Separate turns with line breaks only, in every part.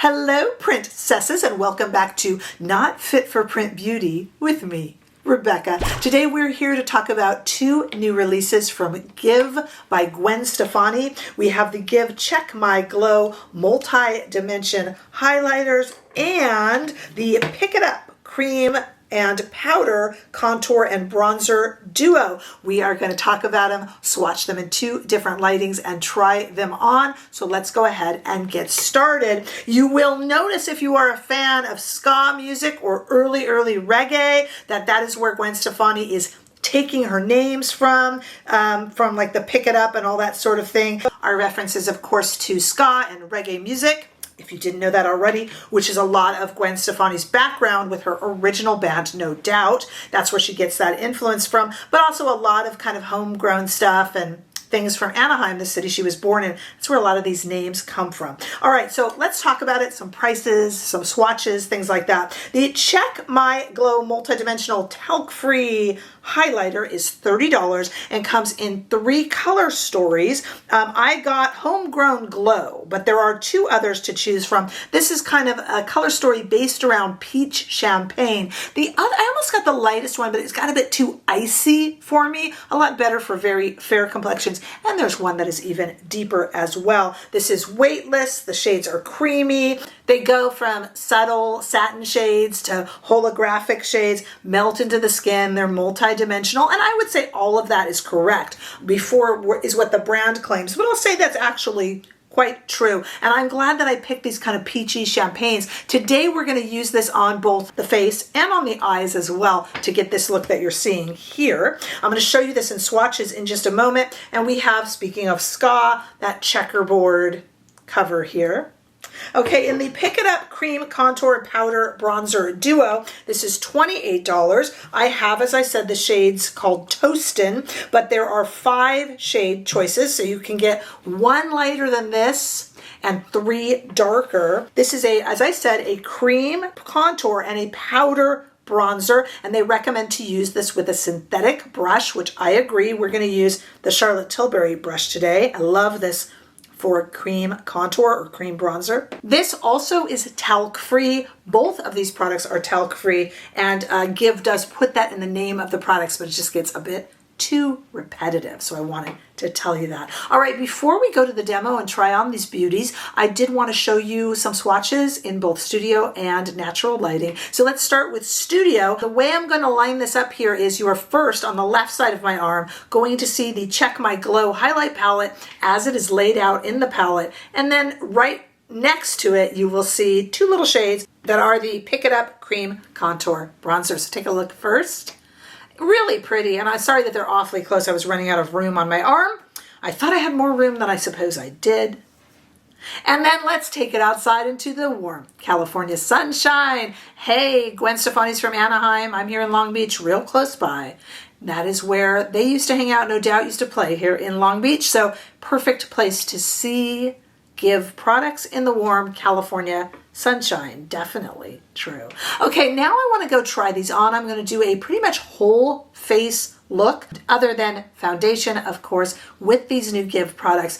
Hello, princesses, and welcome back to Not Fit for Print Beauty with me, Rebecca. Today we're here to talk about two new releases from Give by Gwen Stefani. We have the Give Check My Glow Multi-Dimension Highlighters and the Pick It Up Cream and Powder Contour and Bronzer Duo. We are going to talk about them, swatch them in two different lightings, and try them on. So let's go ahead and get started. You will notice if you are a fan of ska music or early reggae, that is where Gwen Stefani is taking her names from like the Pick It Up and all that sort of thing. Our references, of course, to ska and reggae music, if you didn't know that already, which is a lot of Gwen Stefani's background with her original band, no doubt. That's where she gets that influence from, but also a lot of kind of homegrown stuff and things from Anaheim, the city she was born in. That's where a lot of these names come from. All right, so let's talk about it. Some prices, some swatches, things like that. The Check My Glow Multidimensional Talc-Free Highlighter is $30 and comes in 3 color stories. I got Homegrown Glow, but there are 2 others to choose from. This is kind of a color story based around peach champagne. The other, I almost got the lightest one, but it's got a bit too icy for me. A lot better for very fair complexions. And there's one that is even deeper as well. This is weightless. The shades are creamy. They go from subtle satin shades to holographic shades, melt into the skin. They're multi-dimensional, and I would say all of that is correct. Before is what the brand claims, but I'll say that's actually quite true. And I'm glad that I picked these kind of peachy champagnes. Today we're going to use this on both the face and on the eyes as well to get this look that you're seeing here. I'm going to show you this in swatches in just a moment. And we have, speaking of ska, that checkerboard cover here. Okay, in the Pick It Up Cream Contour Powder Bronzer Duo, this is $28. I have, as I said, the shades called Toastin, but there are 5 shade choices, so you can get 1 lighter than this and 3 darker. This is, as I said, a cream contour and a powder bronzer, and they recommend to use this with a synthetic brush, which I agree. We're going to use the Charlotte Tilbury brush today. I love this for cream contour or cream bronzer. This also is talc-free. Both of these products are talc-free, and Give does put that in the name of the products, but it just gets a bit too repetitive, so I wanted to tell you that. All right, before we go to the demo and try on these beauties, I did want to show you some swatches in both studio and natural lighting. So let's start with studio. The way I'm going to line this up here is you are first on the left side of my arm going to see the Check My Glow highlight palette as it is laid out in the palette, and then right next to it you will see 2 little shades that are the Pick It Up Cream Contour Bronzer. So take a look first. Really pretty, and I'm sorry that they're awfully close. I was running out of room on my arm. I thought I had more room than I suppose I did. And then let's take it outside into the warm California sunshine. Hey, Gwen Stefani's from Anaheim. I'm here in Long Beach, real close by. That is where they used to hang out, no doubt used to play here in Long Beach. So perfect place to see Give products in the warm California sunshine. Definitely true. Okay, now I want to go try these on. I'm going to do a pretty much whole face look, other than foundation, of course, with these new Give products.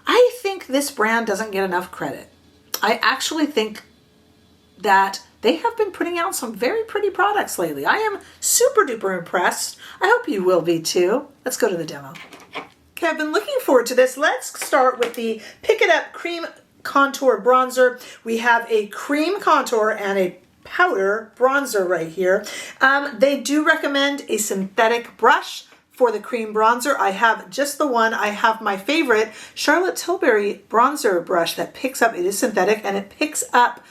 I think this brand doesn't get enough credit. I actually think that they have been putting out some very pretty products lately. I am super duper impressed. I hope you will be too. Let's go to the demo. Okay, I've been looking forward to this. Let's start with the Pick It Up Cream Contour Bronzer. We have a cream contour and a powder bronzer right here. They do recommend a synthetic brush for the cream bronzer. I have just the one. I have my favorite Charlotte Tilbury bronzer brush that picks up, it is synthetic, and it picks up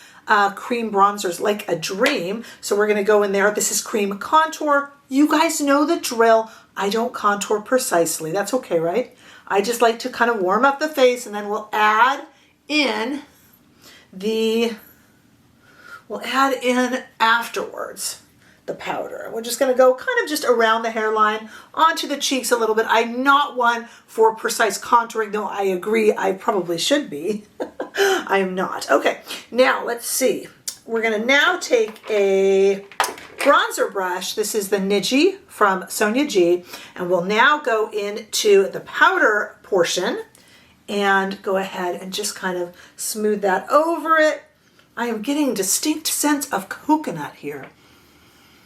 cream bronzers like a dream. So we're going to go in there. This is cream contour. You guys know the drill. I don't contour precisely. That's okay, right? I just like to kind of warm up the face, and then we'll add in afterwards the powder. We're just going to go kind of just around the hairline, onto the cheeks a little bit. I'm not one for precise contouring, though I agree I probably should be. I am not. Okay, now let's see. We're going to now take a bronzer brush. This is the Niji from Sonia G, and we'll now go into the powder portion and go ahead and just kind of smooth that over it. I am getting a distinct sense of coconut here.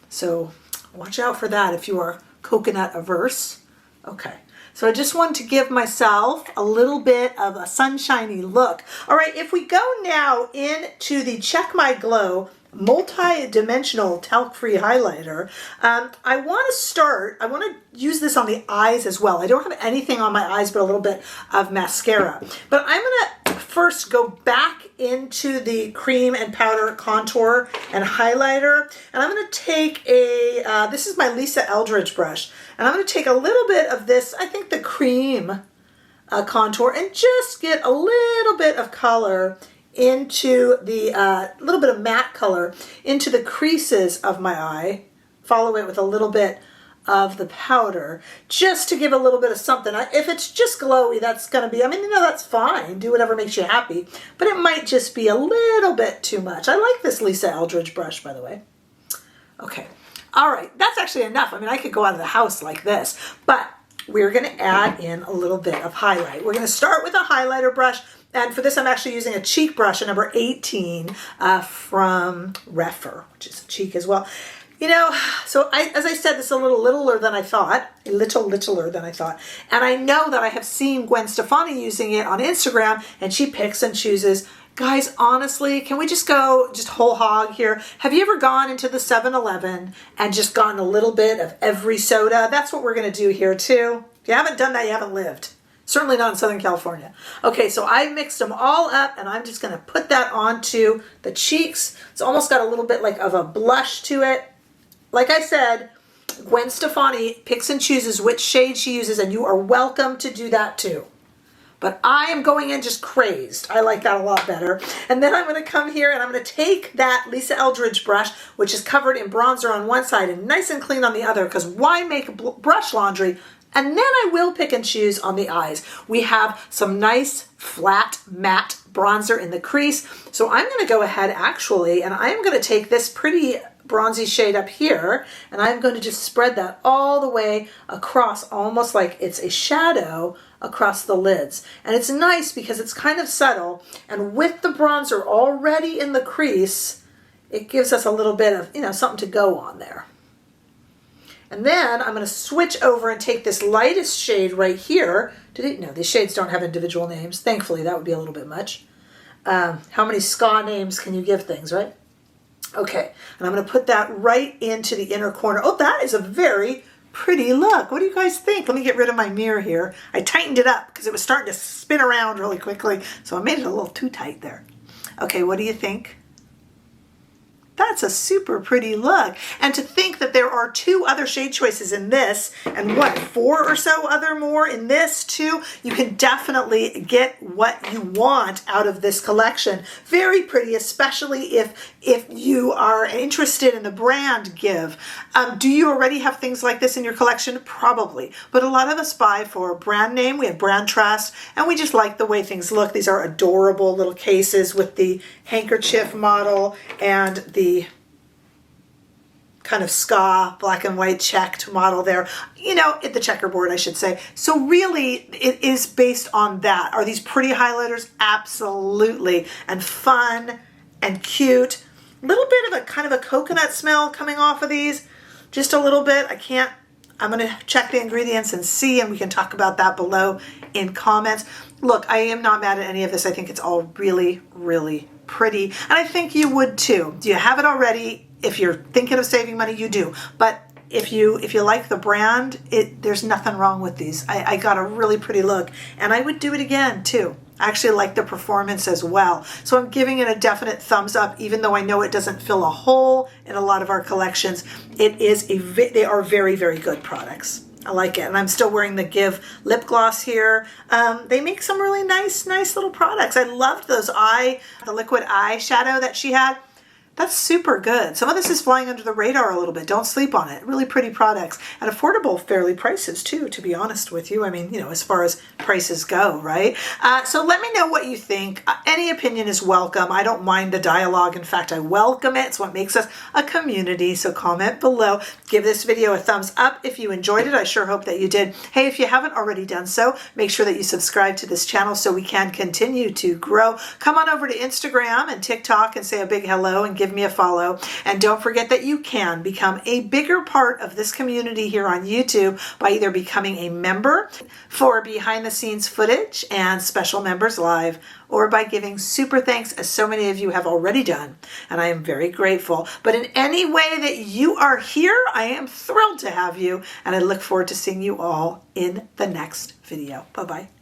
So watch out for that if you are coconut averse. Okay. So I just wanted to give myself a little bit of a sunshiny look. All right, if we go now into the Check My Glow multi-dimensional talc-free highlighter, I want to use this on the eyes as well. I don't have anything on my eyes but a little bit of mascara. But I'm going to first go back into the cream and powder contour and highlighter, and I'm going to take this is my Lisa Eldridge brush, and I'm going to take a little bit of this, I think the cream contour, and just get a little bit of color into the, little bit of matte color into the creases of my eye. Follow it with a little bit of the powder, just to give a little bit of something. If it's just glowy, that's going to be, that's fine. Do whatever makes you happy. But it might just be a little bit too much. I like this Lisa Eldridge brush, by the way. Okay. All right. That's actually enough. I could go out of the house like this. But we're going to add in a little bit of highlight. We're going to start with a highlighter brush. And for this, I'm actually using a cheek brush, a number 18 from Refer, which is a cheek as well. So as I said, this is a little littler than I thought, And I know that I have seen Gwen Stefani using it on Instagram, and she picks and chooses. Guys, honestly, can we just go whole hog here? Have you ever gone into the 7-Eleven and just gotten a little bit of every soda? That's what we're going to do here too. If you haven't done that, you haven't lived. Certainly not in Southern California. Okay, so I mixed them all up, and I'm just going to put that onto the cheeks. It's almost got a little bit like of a blush to it. Like I said, Gwen Stefani picks and chooses which shade she uses, and you are welcome to do that too. But I am going in just crazed. I like that a lot better. And then I'm going to come here and I'm going to take that Lisa Eldridge brush, which is covered in bronzer on one side and nice and clean on the other, because why make brush laundry? And then I will pick and choose on the eyes. We have some nice flat matte bronzer in the crease. So I'm going to go ahead actually, and I'm going to take this pretty bronzy shade up here, and I'm going to just spread that all the way across, almost like it's a shadow across the lids. And it's nice because it's kind of subtle, and with the bronzer already in the crease, it gives us a little bit of, something to go on there. And then I'm going to switch over and take this lightest shade right here. No, these shades don't have individual names. Thankfully, that would be a little bit much. How many ska names can you give things, right? Okay, and I'm going to put that right into the inner corner. Oh, that is a very pretty look. What do you guys think? Let me get rid of my mirror here. I tightened it up because it was starting to spin around really quickly, so I made it a little too tight there. Okay, what do you think? That's a super pretty look. And to think that there are 2 other shade choices in this, and 4 or so other more in this too, you can definitely get what you want out of this collection. Very pretty, especially if you are interested in the brand Give. Do you already have things like this in your collection? Probably. But a lot of us buy for brand name. We have brand trust, and we just like the way things look. These are adorable little cases with the handkerchief model and the kind of ska black and white checked model there, at the checkerboard, I should say. So really it is based on that. Are these pretty highlighters? Absolutely. And fun and cute. A little bit of a kind of a coconut smell coming off of these. Just a little bit. I'm going to check the ingredients and see, and we can talk about that below in comments. Look, I am not mad at any of this. I think it's all really, really pretty. And I think you would too. Do you have it already? If you're thinking of saving money, you do. But if you like the brand, there's nothing wrong with these. I got a really pretty look, and I would do it again too. I actually like the performance as well. So I'm giving it a definite thumbs up, even though I know it doesn't fill a hole in a lot of our collections. They are very, very good products. I like it. And I'm still wearing the Give lip gloss here. They make some really nice little products. I loved the liquid eyeshadow that she had. That's super good. Some of this is flying under the radar a little bit. Don't sleep on it. Really pretty products at affordable, fairly prices too, to be honest with you. I mean, you know, as far as prices go, right? So let me know what you think. Any opinion is welcome. I don't mind the dialogue. In fact, I welcome it. It's what makes us a community. So comment below. Give this video a thumbs up if you enjoyed it. I sure hope that you did. Hey, if you haven't already done so, make sure that you subscribe to this channel so we can continue to grow. Come on over to Instagram and TikTok and say a big hello and give me a follow. And don't forget that you can become a bigger part of this community here on YouTube by either becoming a member for behind the scenes footage and special members live, or by giving super thanks, as so many of you have already done. And I am very grateful. But in any way that you are here, I am thrilled to have you. And I look forward to seeing you all in the next video. Bye-bye.